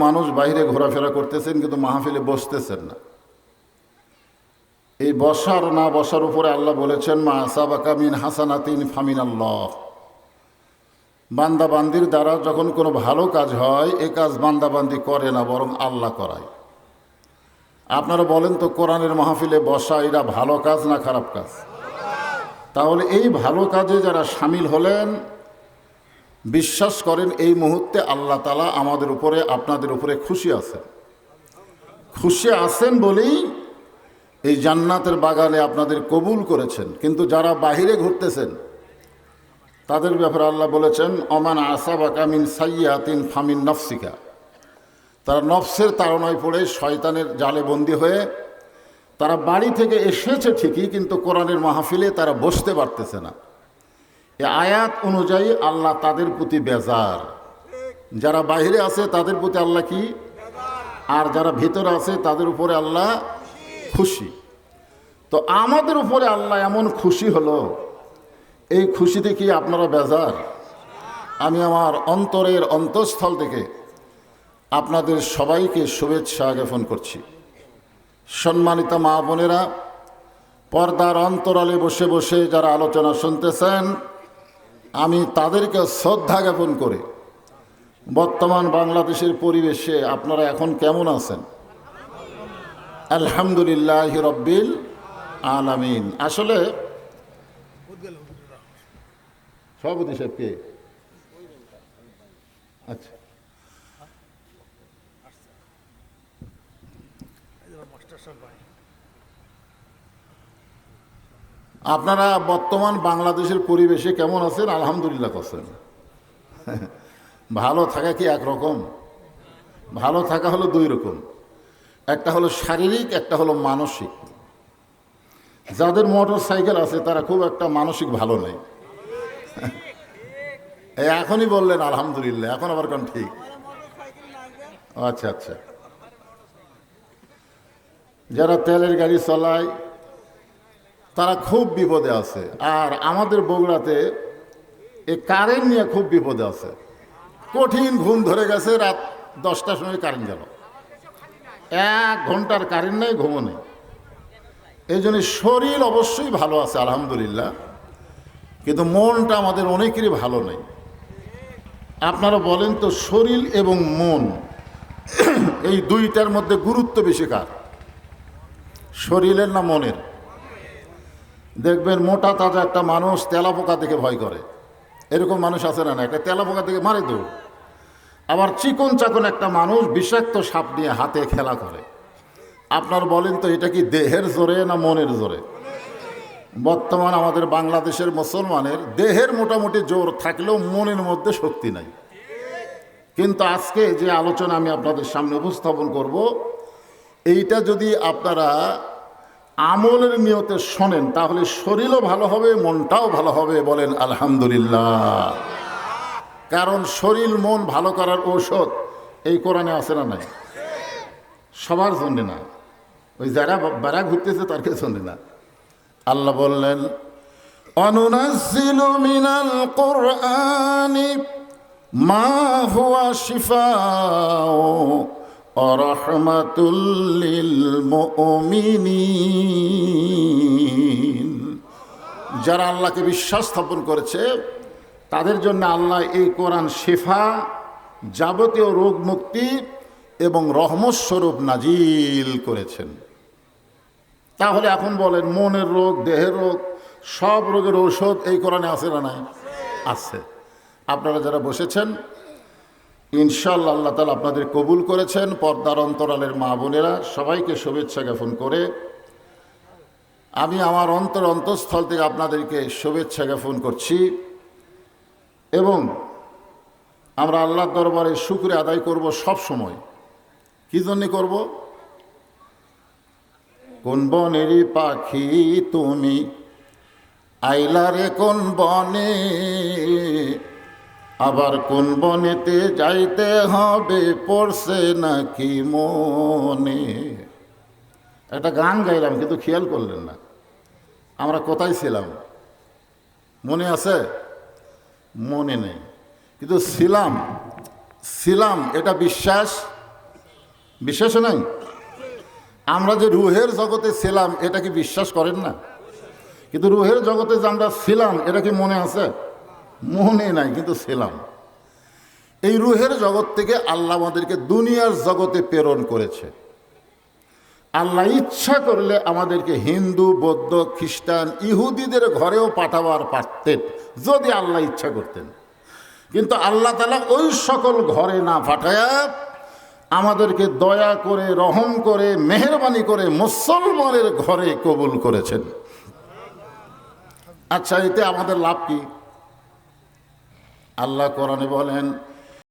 মানুষ বাইরে ঘোরাফেরা করতেছেন কিন্তু মাহফিলে বসতেছেন না। এই বসার না বসার উপরে আল্লাহ বলেছেন, মা আসাবাকা মিন হাসানাতিন ফামিন আল্লাহ। বান্দাবান্দির দ্বারা যখন কোনো ভালো কাজ হয়, এ কাজ বান্দাবান্দি করে না, বরং আল্লাহ করায়। আপনারা বলেন তো, কোরআনের মাহফিলে বসা এটা ভালো কাজ না খারাপ কাজ? তাহলে এই ভালো কাজে যারা সামিল হলেন, বিশ্বাস করেন এই মুহূর্তে আল্লাহ তাআলা আমাদের উপরে, আপনাদের উপরে খুশি আছেন। খুশি আছেন বলেই এই জান্নাতের বাগানে আপনাদের কবুল করেছেন। কিন্তু যারা বাহিরে ঘুরতেছেন তাদের ব্যাপারে আল্লাহ বলেছেন, অমান আসাবাকা মিন সাইয়্যাতিন ফামিন নফসিকা। তারা নফসের তাড়নায় পড়ে, শয়তানের জালে বন্দী হয়ে তারা বাড়ি থেকে এসেছে ঠিকই, কিন্তু কোরআনের মাহফিলে তারা বসতে পারতেছে না। এই আয়াত অনুযায়ী আল্লাহ তাদের প্রতি বেজার। যারা বাইরে আছে তাদের প্রতি আল্লাহ কি, আর যারা ভিতরে আছে তাদের উপরে আল্লাহ খুশি। তো আমাদের উপরে আল্লাহ এমন খুশি হলো, এই খুশিতে কি আপনারা বেজার? আমি আমার অন্তরের অন্তঃস্থল থেকে আপনাদের সবাইকে শুভেচ্ছা জ্ঞাপন করছি। সম্মানিত মা বোনেরা, পর্দার অন্তরালে বসে বসে যারা আলোচনা শুনতেছেন, আমি তাদেরকে শ্রদ্ধা জ্ঞাপন করে বর্তমান বাংলাদেশের পরিবেশে আপনারা এখন কেমন আছেন? আলহামদুলিল্লাহ রব্বিল আলামিন। আসলে সভাপতি সাহেব কে? আচ্ছা, আপনারা বর্তমান বাংলাদেশের পরিবেশে কেমন আছেন? আলহামদুলিল্লাহ করছেন। ভালো থাকা কি একরকম? ভালো থাকা হলো দুই রকম, একটা হলো শারীরিক, একটা হলো মানসিক। যাদের মোটর সাইকেল আছে তারা খুব একটা মানসিক ভালো নেই। এখনই বললেন আলহামদুলিল্লাহ, এখন আবার কোন ঠিক? আচ্ছা আচ্ছা, যারা তেলের গাড়ি চালায় তারা খুব বিপদে আছে। আর আমাদের বগুড়াতে এই কারেন্ট নিয়ে খুব বিপদে আছে। কঠিন ঘুম ধরে গেছে, রাত 10টার সময় কারেন্ট গেল, 1 ঘন্টার কারেন্ট নেই, ঘুমও নেই। এই জন্য শরীর অবশ্যই ভালো আছে আলহামদুলিল্লাহ, কিন্তু মনটা আমাদের অনেকেরই ভালো নেই। আপনারা বলেন তো, শরীর এবং মন এই দুইটার মধ্যে গুরুত্ব বেশি কার? শরীরের না মনের? দেখবেন মোটা তাজা একটা মানুষ তেলাপোকা দেখে ভয় করে, এরকম মানুষ আছে না? একটা তেলাপোকা দেখে মারে দৌড়। আবার চিকন চাকন একটা মানুষ বিষাক্ত সাপ নিয়ে হাতে খেলা করে। আপনার বলেন তো, এটা কি দেহের জোরে না মনের জোরে? বর্তমান আমাদের বাংলাদেশের মুসলমানের দেহের মোটামুটি জোর থাকলেও মনের মধ্যে শক্তি নাই। কিন্তু আজকে যে আলোচনা আমি আপনাদের সামনে উপস্থাপন করব, এইটা যদি আপনারা আমলের নিয়তে শোনেন তাহলে শরীরও ভালো হবে, মনটাও ভালো হবে। বলেন আলহামদুলিল্লাহ। কারণ শরীর মন ভালো করার ঔষধ এই কোরআনে আছে না নাই? সবার জন্য না, ওই যারা বেড়া ঘুরতেছে তার জন্য না। আল্লাহ বললেন, অনুনাজ্জিলু মিনাল কুরআনি মা হুয়া শিফাউ ওয়া রাহমাতুল লিল মুমিনিন। যারা আল্লাহকে বিশ্বাস স্থাপন করেছে তাদের জন্য আল্লাহ এই কোরআন শিফা, যাবতীয় রোগ মুক্তি এবং রহমত স্বরূপ নাজিল করেছেন। তাহলে এখন বলেন, মনের রোগ, দেহের রোগ, সব রোগের ঔষধ এই কোরআনে আছে না নাই? আছে। আপনারা যারা বসেছেন, ইনশাআল্লাহ আল্লাহ তাআলা আপনাদের কবুল করেছেন। পর্দার অন্তরালের মা বোনেরা, সবাইকে শুভেচ্ছা জ্ঞাপন করে আমি আমার অন্তঃস্থল থেকে আপনাদেরকে শুভেচ্ছা জ্ঞাপন করছি। এবং আমরা আল্লাহর দরবারে শুকরিয়া আদায় করব সব সময়। কি জন্য করব? কোন বনেরই পাখি তুমি, আইলা রে কোন বনে, আবার কোন বনেতে যাইতে হবে, পড়ছে নাকি মনে। একটা গান গাইলাম কিন্তু খেয়াল করলেন না আমরা কোথায় ছিলাম। মনে আছে? মনে নেই, কিন্তু ছিলাম এটা বিশ্বাস বিশ্বাস নাই? আমরা যে রুহের জগতে ছিলাম এটা কি বিশ্বাস করেন না? কিন্তু রুহের জগতে যে আমরা ছিলাম এটা কি মনে আছে? মনে নাই, কিন্তু ছিলাম। এই রুহের জগৎ থেকে আল্লাহ আমাদেরকে দুনিয়ার জগতে প্রেরণ করেছে। আল্লাহ ইচ্ছা করলে আমাদেরকে হিন্দু, বৌদ্ধ, খ্রিস্টান, ইহুদিদের ঘরেও পাঠাবার পারতেন যদি আল্লাহ ইচ্ছা করতেন। কিন্তু আল্লাহ তাআলা ওই সকল ঘরে না পাঠায়া আমাদেরকে দয়া করে, রহম করে, মেহেরবানি করে মুসলমানের ঘরে কবুল করেছেন। আচ্ছা, এতে আমাদের লাভ কি? আল্লাহ কোরআনে বলেন,